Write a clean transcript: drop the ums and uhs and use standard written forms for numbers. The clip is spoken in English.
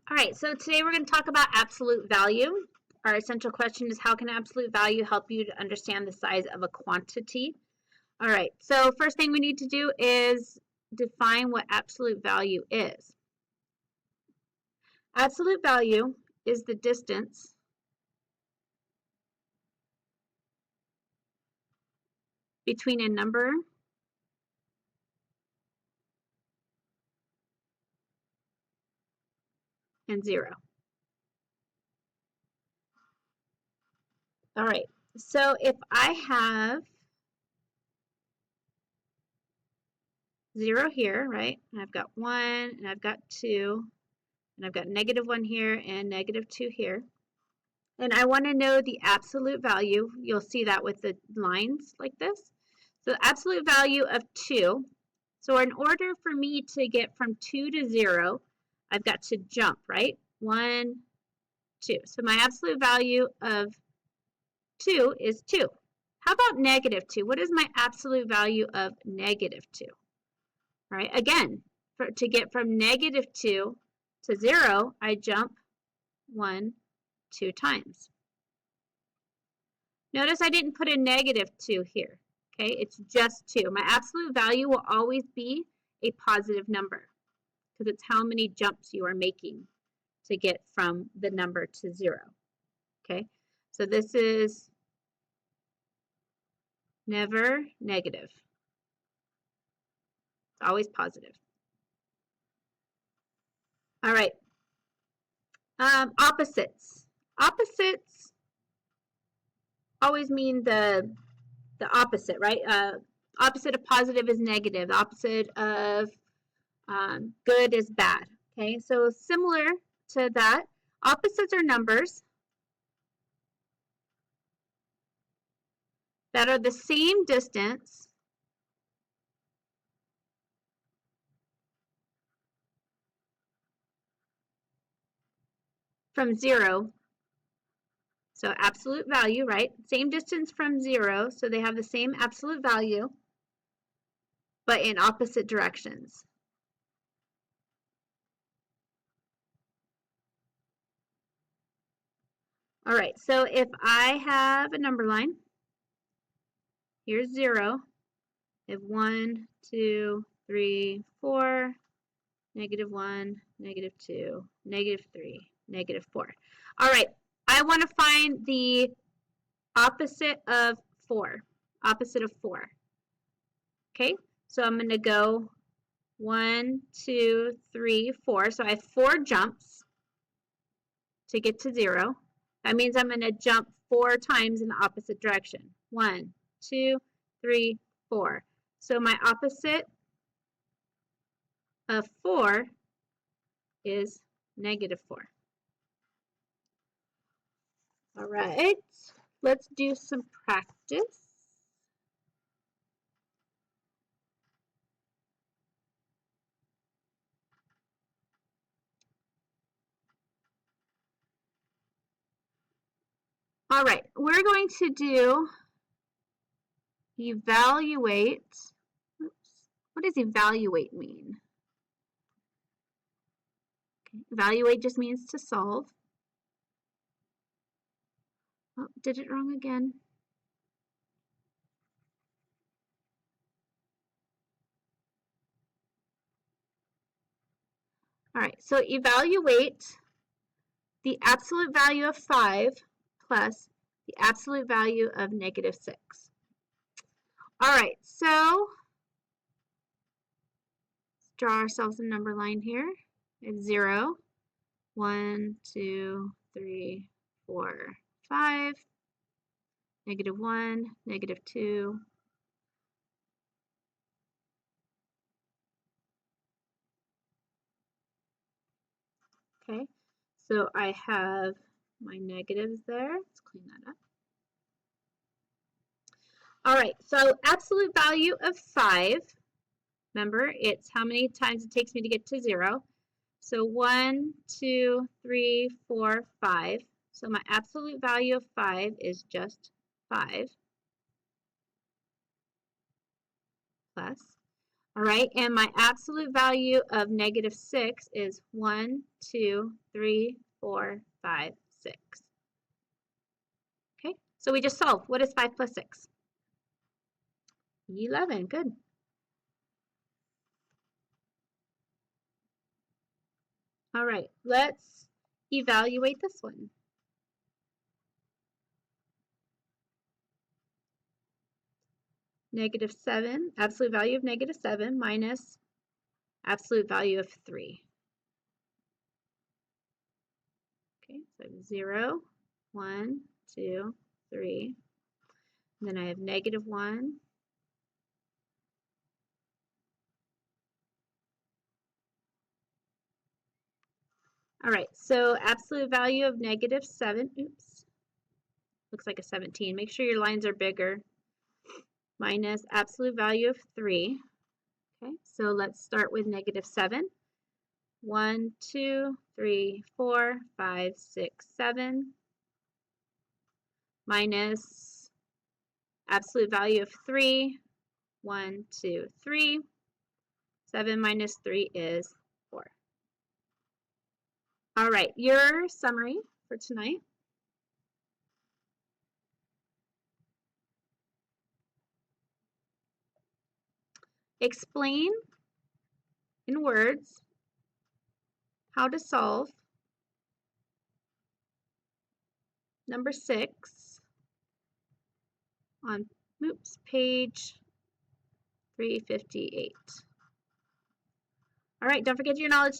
All right, so today we're going to talk about absolute value. Our essential question is, how can absolute value help you to understand the size of a quantity? All right, so first thing we need to do is define what absolute value is. Absolute value is the distance between a number and 0. All right, so if I have 0 here, right, and I've got 1, and I've got 2, and I've got -1 here and -2 here, and I want to know the absolute value. You'll see that with the lines like this. So the absolute value of 2. So in order for me to get from 2 to 0, I've got to jump, right? 1, 2. So my absolute value of 2 is 2. How about -2? What is my absolute value of -2? All right, again, to get from -2 to 0, I jump 1, 2 times. Notice I didn't put a -2 here. Okay, it's just 2. My absolute value will always be a positive number because it's how many jumps you are making to get from the number to 0. Okay, so this is never negative. It's always positive. All right. Opposites. Opposites always mean the opposite, right? Opposite of positive is negative. The opposite of good is bad. Okay, so similar to that, opposites are numbers that are the same distance from 0. So absolute value, right? Same distance from 0, so they have the same absolute value, but in opposite directions. All right, so if I have a number line, here's 0, I have 1, 2, 3, 4, -1, -2, -3, -4. All right, I want to find the opposite of 4. Opposite of 4. Okay, so I'm going to go 1, 2, 3, 4. So I have 4 jumps to get to 0. That means I'm going to jump 4 times in the opposite direction. 1, 2, 3, 4. So my opposite of 4 is -4. All right, let's do some practice. All right, we're going to do evaluate. Oops. What does evaluate mean? Okay. Evaluate just means to solve. Oh, did it wrong again. All right, so evaluate the absolute value of 5 plus the absolute value of -6. All right, so let's draw ourselves a number line here. It's 0, 1, 2, 3, 4, 5, -1, -2. Okay, so I have my negatives there. Let's clean that up. All right, so absolute value of 5. Remember, it's how many times it takes me to get to 0. So 1, 2, 3, 4, 5. So my absolute value of 5 is just 5 plus. All right, and my absolute value of negative 6 is 1, 2, 3, 4, 5, 6. Okay, so we just solved. What is 5 plus 6? 11, good. All right, let's evaluate this one. Negative 7, absolute value of negative 7 minus absolute value of 3. Okay, so I have 0, 1, 2, 3. And then I have negative 1. All right, so absolute value of negative 7, oops, looks like a 17. Make sure your lines are bigger. Minus absolute value of 3. Okay, so let's start with negative 7. 1, 2, 3, 4, 5, 6, 7. Minus absolute value of 3. 1, 2, 3. 7 minus 3 is 4. All right, your summary for tonight. Explain in words how to solve number 6 on, oops, page 358. All right, don't forget your knowledge